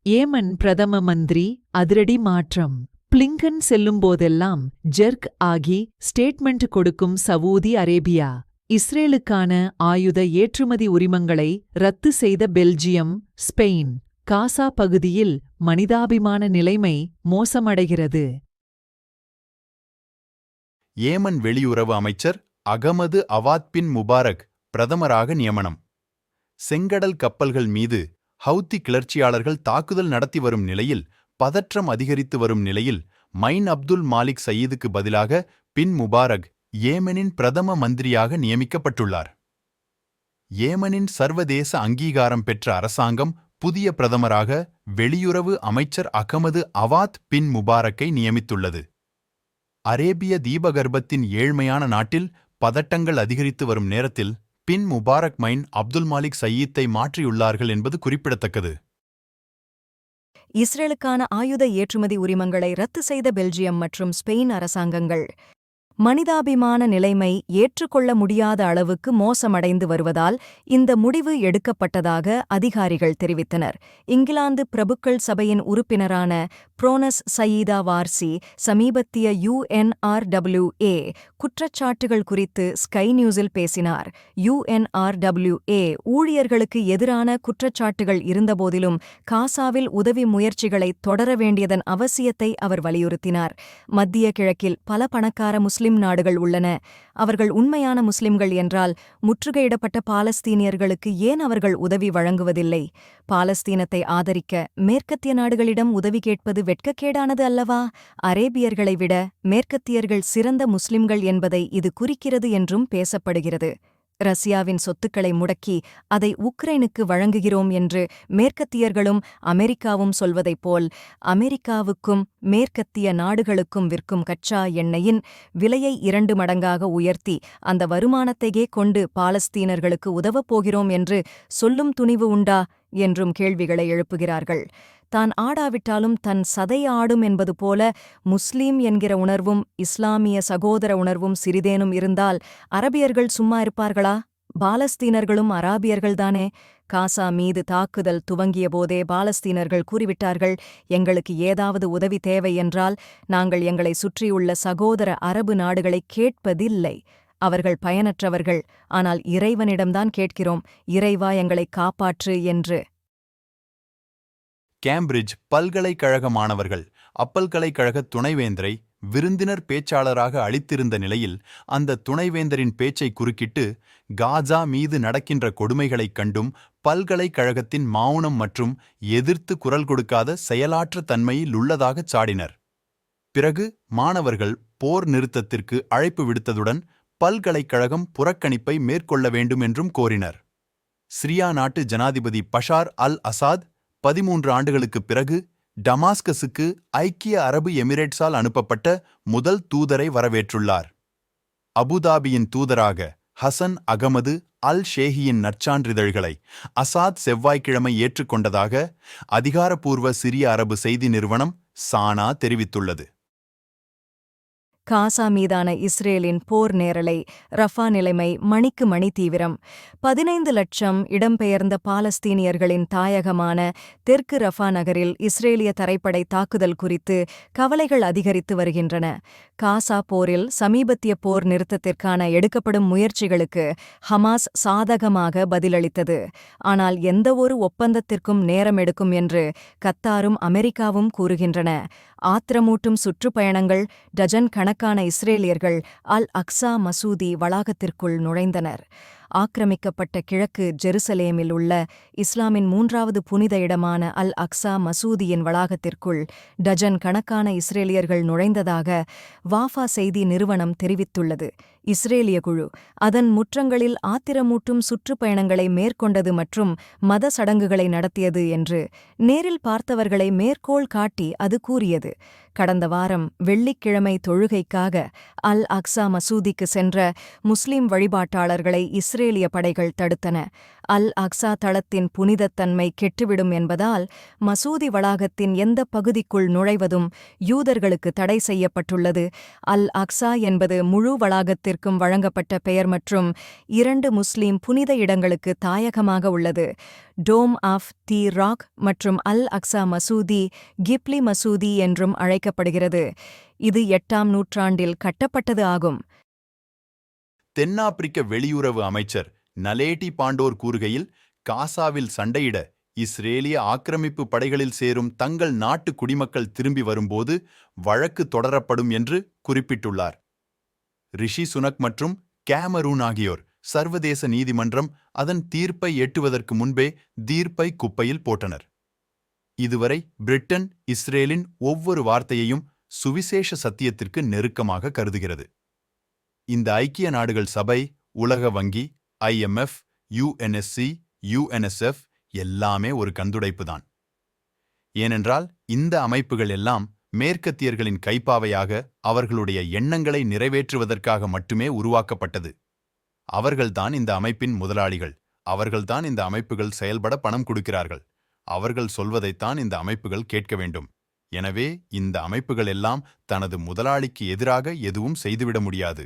Yemen பிரதம மந்திரி அதிரடி மாற்றம். பிளிங்கன் செல்லும்போதெல்லாம் ஜெர்க் ஆகி ஸ்டேட்மெண்ட் கொடுக்கும் சவூதி அரேபியா. இஸ்ரேலுக்கான ஆயுத ஏற்றுமதி உரிமங்களை ரத்து செய்த பெல்ஜியம், ஸ்பெயின். காசா பகுதியில் மனிதாபிமான நிலைமை மோசமடைகிறது. ஏமன் வெளியுறவு அமைச்சர் அகமது அவாத் பின் முபாரக் பிரதமராக நியமனம். செங்கடல் கப்பல்கள் மீது ஹவுத்தி கிளர்ச்சியாளர்கள் தாக்குதல் நடத்தி வரும் நிலையில், பதற்றம் அதிகரித்து வரும் நிலையில், மைன் அப்துல் மாலிக் சயீதுக்கு பதிலாக பின் முபாரக் ஏமனின் பிரதம மந்திரியாக நியமிக்கப்பட்டுள்ளார். ஏமனின் சர்வதேச அங்கீகாரம் பெற்ற அரசாங்கம் புதிய பிரதமராக வெளியுறவு அமைச்சர் அகமது அவாத் பின் முபாரக்கை நியமித்துள்ளது. அரேபிய தீபகற்பத்தின் ஏழ்மையான நாட்டில் பதட்டங்கள் அதிகரித்து வரும் நேரத்தில் பின் முபாரக் மைன் அப்துல் மாலிக் சயீத்தை மாற்றியுள்ளார்கள் என்பது குறிப்பிடத்தக்கது. இஸ்ரேலுக்கான ஆயுத ஏற்றுமதி உரிமங்களை ரத்து செய்த பெல்ஜியம் மற்றும் ஸ்பெயின் அரசாங்கங்கள் மனிதாபிமான நிலைமை ஏற்றுக்கொள்ள முடியாத அளவுக்கு மோசமடைந்து வருவதால் இந்த முடிவு எடுக்கப்பட்டதாக அதிகாரிகள் தெரிவித்தனர். இங்கிலாந்து பிரபுக்கள் சபையின் உறுப்பினரான புரோனஸ் சயீதா வார்சி சமீபத்திய UNRWA குற்றச்சாட்டுகள் குறித்து ஸ்கை நியூஸில் பேசினார். UNRWA ஊழியர்களுக்கு எதிரான குற்றச்சாட்டுகள் இருந்தபோதிலும் காசாவில் உதவி முயற்சிகளை தொடர வேண்டியதன் அவசியத்தை அவர் வலியுறுத்தினார். மத்திய கிழக்கில் பல பணக்கார முஸ்லிம் நாடுகள் உள்ளன. அவர்கள் உண்மையான முஸ்லிம்கள் என்றால் முற்றுகையிடப்பட்ட பாலஸ்தீனியர்களுக்கு ஏன் அவர்கள் உதவி வழங்குவதில்லை? பாலஸ்தீனத்தை ஆதரிக்க மேற்கத்திய நாடுகளிடம் உதவி கேட்பது வெட்கக்கேடானது அல்லவா? அரேபியர்களை விட மேற்கத்தியர்கள் சிறந்த முஸ்லிம்கள் என்பதை இது குறிக்கிறது என்றும் பேசப்படுகிறது. ரஷ்யாவின் சொத்துக்களை முடக்கி அதை உக்ரைனுக்கு வழங்குகிறோம் என்று மேற்கத்தியர்களும் அமெரிக்காவும் சொல்வதைப் போல், அமெரிக்காவுக்கும் மேற்கத்திய நாடுகளுக்கும் விற்கும் கச்சா எண்ணெயின் விலையை 2 மடங்காக உயர்த்தி அந்த வருமானத்தையே கொண்டு பாலஸ்தீனர்களுக்கு உதவப் போகிறோம் என்று சொல்லும் துணிவு உண்டா என்றும் கேள்விகளை எழுப்புகிறார்கள். தான் ஆடாவிட்டாலும் தன் சதை ஆடும் என்பது போல முஸ்லீம் என்கிற உணர்வும் இஸ்லாமிய சகோதர உணர்வும் சிறிதேனும் இருந்தால் அரபியர்கள் சும்மா இருப்பார்களா? பாலஸ்தீனர்களும் அராபியர்கள்தானே. காசா மீது தாக்குதல் துவங்கிய போதே பாலஸ்தீனர்கள் கூறிவிட்டார்கள், எங்களுக்கு ஏதாவது உதவி தேவை என்றால் நாங்கள் எங்களை சுற்றியுள்ள சகோதர அரபு நாடுகளை கேட்பதில்லை. அவர்கள் பயனற்றவர்கள், ஆனால் இறைவனிடம்தான் கேட்கிறோம், இறைவா எங்களை காப்பாற்று என்று. கேம்பிரிட்ஜ் பல்கலைக்கழக மாணவர்கள் அப்பல்கலைக்கழக துணைவேந்தரை விருந்தினர் பேச்சாளராக அளித்திருந்த நிலையில், அந்த துணைவேந்தரின் பேச்சை குறுக்கிட்டு காசா மீது நடக்கின்ற கொடுமைகளைக் கண்டும் பல்கலைக்கழகத்தின் மௌனம் மற்றும் எதிர்த்து குரல் கொடுக்காத செயலாற்ற தன்மையில் உள்ளதாகச் சாடினர். பிறகு மாணவர்கள் போர் நிறுத்தத்திற்கு அழைப்பு விடுத்ததுடன் பல்கலைக்கழகம் புறக்கணிப்பை மேற்கொள்ள வேண்டும் என்றும் கோரினர். சிரியா நாட்டு ஜனாதிபதி பஷார் அல் அசாத் 13 ஆண்டுகளுக்குப் பிறகு டமாஸ்கஸுக்கு ஐக்கிய அரபு எமிரேட்ஸால் அனுப்பப்பட்ட முதல் தூதரை வரவேற்றுள்ளார். அபுதாபியின் தூதராக ஹசன் அகமது அல் ஷேஹியின் நற்சான்றிதழ்களை அசாத் செவ்வாய்க்கிழமை ஏற்றுக்கொண்டதாக அதிகாரப்பூர்வ சிரிய அரபு செய்தி நிறுவனம் சானா தெரிவித்துள்ளது. காசா மீதான இஸ்ரேலின் போர் நேரலை, ரஃபா நிலைமை மணிக்கு மணி தீவிரம். 15 லட்சம் இடம்பெயர்ந்த பாலஸ்தீனியர்களின் தாயகமான தெற்கு ரஃபா நகரில் இஸ்ரேலிய தரைப்படை தாக்குதல் குறித்து கவலைகள் அதிகரித்து வருகின்றன. காசா போரில் சமீபத்திய போர் நிறுத்தத்திற்கான எடுக்கப்படும் முயற்சிகளுக்கு ஹமாஸ் சாதகமாக பதிலளித்தது. ஆனால் எந்தவொரு ஒப்பந்தத்திற்கும் நேரம் எடுக்கும் என்று கத்தாரும் அமெரிக்காவும் கூறுகின்றன. ஆத்திரமூட்டும் சுற்றுப்பயணங்கள், டஜன் கணக்கான இஸ்ரேலியர்கள் அல் அக்ஸா மசூதி வளாகத்திற்குள் நுழைந்தனர். ஆக்கிரமிக்கப்பட்ட கிழக்கு ஜெருசலேமில் உள்ள இஸ்லாமின் 3வது புனித இடமான அல் அக்ஸா மசூதியின் வளாகத்திற்குள் டஜன் கணக்கான இஸ்ரேலியர்கள் நுழைந்ததாக வாஃபா செய்தி நிறுவனம் தெரிவித்துள்ளது. இஸ்ரேலிய குழு அதன் முற்றங்களில் ஆத்திரமூட்டும் சுற்றுப்பயணங்களை மேற்கொண்டது மற்றும் மத சடங்குகளை நடத்தியது என்று நேரில் பார்த்தவர்களை மேற்கோள் காட்டி அது கூறியது. கடந்த வாரம் வெள்ளிக்கிழமை தொழுகைக்காக அல் அக்ஸா மசூதிக்கு சென்ற முஸ்லிம் வழிபாட்டாளர்களை இஸ்ரேலிய படைகள் தடுத்தன. அல் அக்ஸா தளத்தின் புனிதத்தன்மை கெட்டுவிடும் என்பதால் மசூதி வளாகத்தின் எந்த பகுதிக்குள் நுழைவதும் யூதர்களுக்கு தடை செய்யப்பட்டுள்ளது. அல் அக்ஸா என்பது முழு வளாகத்திற்கும் வழங்கப்பட்ட பெயர் மற்றும் 2 முஸ்லிம் புனித இடங்களுக்கு தாயகமாக உள்ளது. டோம் ஆஃப் தி ராக் மற்றும் அல் அக்ஸா மசூதி கிப்லி மசூதி என்றும் அழைக்கப்படுகிறது. இது 8ஆம் நூற்றாண்டில் கட்டப்பட்டது ஆகும். தென்னாப்பிரிக்க வெளியுறவு அமைச்சர் நலேடி பாண்டோர் கூறுகையில், காசாவில் சண்டையிட இஸ்ரேலிய ஆக்கிரமிப்பு படைகளில் சேரும் தங்கள் நாட்டு குடிமக்கள் திரும்பி வரும்போது வழக்கு தொடரப்படும் என்று குறிப்பிட்டுள்ளார். ரிஷி சுனக் மற்றும் கேமரூன் ஆகியோர் சர்வதேச நீதிமன்றம் அதன் தீர்ப்பை எட்டுவதற்கு முன்பே தீர்ப்பை குப்பையில் போட்டனர். இதுவரை பிரிட்டன் இஸ்ரேலின் ஒவ்வொரு வார்த்தையையும் சுவிசேஷ சத்தியத்திற்கு நெருக்கமாக கருதுகிறது. இந்த ஐக்கிய நாடுகள் சபை, உலக வங்கி, IMF, UNSC, UNSF எல்லாமே ஒரு கந்துடைப்புதான். ஏனென்றால் இந்த அமைப்புகள் எல்லாம் மேற்கத்தியர்களின் கைப்பாவையாக அவர்களுடைய எண்ணங்களை நிறைவேற்றுவதற்காக மட்டுமே உருவாக்கப்பட்டது. அவர்கள்தான் இந்த அமைப்பின் முதலாளிகள். அவர்கள்தான் இந்த அமைப்புகள் செயல்பட பணம் கொடுக்கிறார்கள். அவர்கள் சொல்வதைத்தான் இந்த அமைப்புகள் கேட்க வேண்டும். எனவே இந்த அமைப்புகள் எல்லாம் தனது முதலாளிக்கு எதிராக எதுவும் செய்துவிட முடியாது.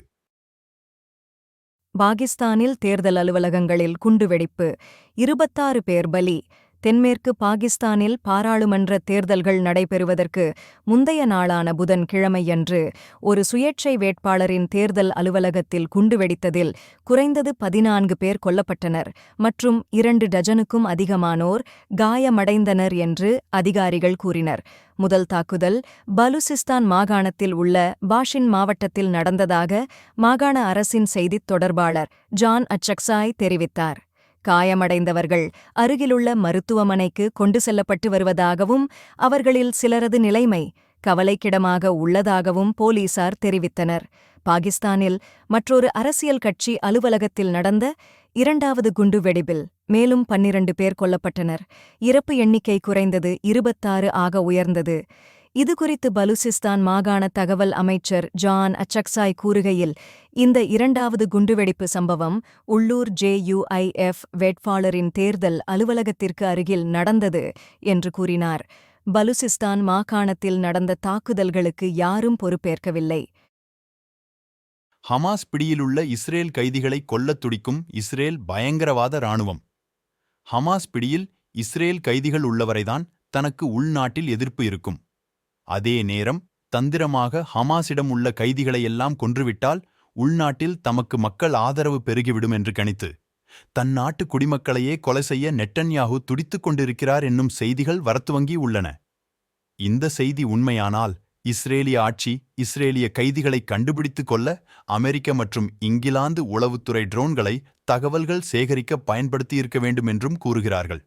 பாகிஸ்தானில் தேர்தல் அலுவலகங்களில் குண்டுவெடிப்பு, 26 பேர் பலி. தென்மேற்கு பாகிஸ்தானில் பாராளுமன்ற தேர்தல்கள் நடைபெறுவதற்கு முந்தைய நாளான புதன்கிழமையன்று ஒரு சுயேட்சை வேட்பாளரின் தேர்தல் அலுவலகத்தில் குண்டுவெடித்ததில் குறைந்தது 14 பேர் கொல்லப்பட்டனர் மற்றும் 2 டஜனுக்கும் அதிகமானோர் காயமடைந்தனர் என்று அதிகாரிகள் கூறினர். முதல் தாக்குதல் பலுசிஸ்தான் மாகாணத்தில் உள்ள பாஷின் மாவட்டத்தில் நடந்ததாக மாகாண அரசின் செய்தித் தொடர்பாளர் ஜான் அச்சக்சாய் தெரிவித்தார். காயமடைந்தவர்கள் அருகிலுள்ள மருத்துவமனைக்கு கொண்டு செல்லப்பட்டு வருவதாகவும் அவர்களில் சிலரது நிலைமை கவலைக்கிடமாக உள்ளதாகவும் போலீசார் தெரிவித்தனர். பாகிஸ்தானில் மற்றொரு அரசியல் கட்சி அலுவலகத்தில் நடந்த 2வது குண்டுவெடிப்பில் மேலும் 12 பேர் கொல்லப்பட்டனர். இறப்பு எண்ணிக்கை குறைந்தது 26 ஆக உயர்ந்தது. இதுகுறித்து பலுசிஸ்தான் மாகாண தகவல் அமைச்சர் ஜான் அச்சக்சாய் கூறுகையில், இந்த 2வது குண்டுவெடிப்பு சம்பவம் உள்ளூர் JUIF வேட்பாளரின் தேர்தல் அலுவலகத்திற்கு அருகில் நடந்தது என்று கூறினார். பலுசிஸ்தான் மாகாணத்தில் நடந்த தாக்குதல்களுக்கு யாரும் பொறுப்பேற்கவில்லை. ஹமாஸ் பிடியிலுள்ள இஸ்ரேல் கைதிகளை கொல்லத் துடிக்கும் இஸ்ரேல் பயங்கரவாத இராணுவம். ஹமாஸ் பிடியில் இஸ்ரேல் கைதிகள் உள்ளவரைதான் தனக்கு உள்நாட்டில் எதிர்ப்பு இருக்கும். அதே நேரம் தந்திரமாக ஹமாஸிடம் உள்ள கைதிகளையெல்லாம் கொன்றுவிட்டால் உள்நாட்டில் தமக்கு மக்கள் ஆதரவு பெருகிவிடும் என்று கணித்து தன் நாட்டு குடிமக்களையே கொலை செய்ய நெட்டன்யாஹூ துடித்துக் கொண்டிருக்கிறார் என்னும் செய்திகள் வரத்துவங்கி உள்ளன. இந்த செய்தி உண்மையானால் இஸ்ரேலிய ஆட்சி இஸ்ரேலிய கைதிகளை கண்டுபிடித்துக் கொள்ள அமெரிக்க மற்றும் இங்கிலாந்து உளவுத்துறை ட்ரோன்களை தகவல்கள் சேகரிக்க பயன்படுத்தியிருக்க வேண்டும் என்றும் கூறுகிறார்கள்.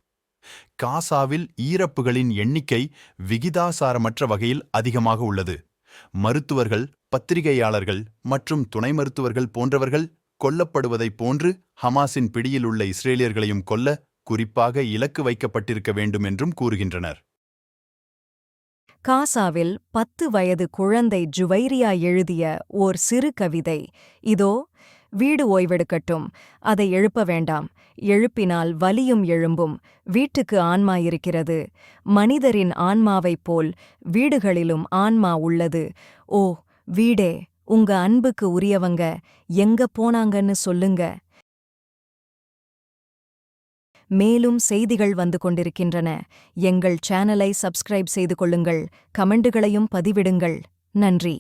காசாவில் ஈரப்புகளின் எண்ணிக்கை விகிதாசாரமற்ற வகையில் அதிகமாக உள்ளது. மருத்துவர்கள், பத்திரிகையாளர்கள் மற்றும் துணை மருத்துவர்கள் போன்றவர்கள் கொல்லப்படுவதைப் போன்று ஹமாஸின் பிடியில் உள்ள இஸ்ரேலியர்களையும் கொல்ல குறிப்பாக இலக்கு வைக்கப்பட்டிருக்க வேண்டும் என்றும் கூறுகின்றனர். காசாவில் 10 வயது குழந்தை ஜுவைரியா எழுதிய ஓர் சிறு கவிதை இதோ. வீடு ஓய்வெடுக்கட்டும், அதை எழுப்ப வேண்டாம். எழுப்பினால் வலியும் எழும்பும். வீட்டுக்கு ஆன்மா இருக்கிறது. மனிதரின் ஆன்மாவைப் போல் வீடுகளிலும் ஆன்மா உள்ளது. ஓ வீடே, உங்க அன்புக்கு உரியவங்க எங்க போனாங்கன்னு சொல்லுங்க. மேலும் செய்திகள் வந்து கொண்டிருக்கின்றன. எங்கள் சேனலை சப்ஸ்கிரைப் செய்து கொள்ளுங்கள். கமெண்டுகளையும் பதிவிடுங்கள். நன்றி.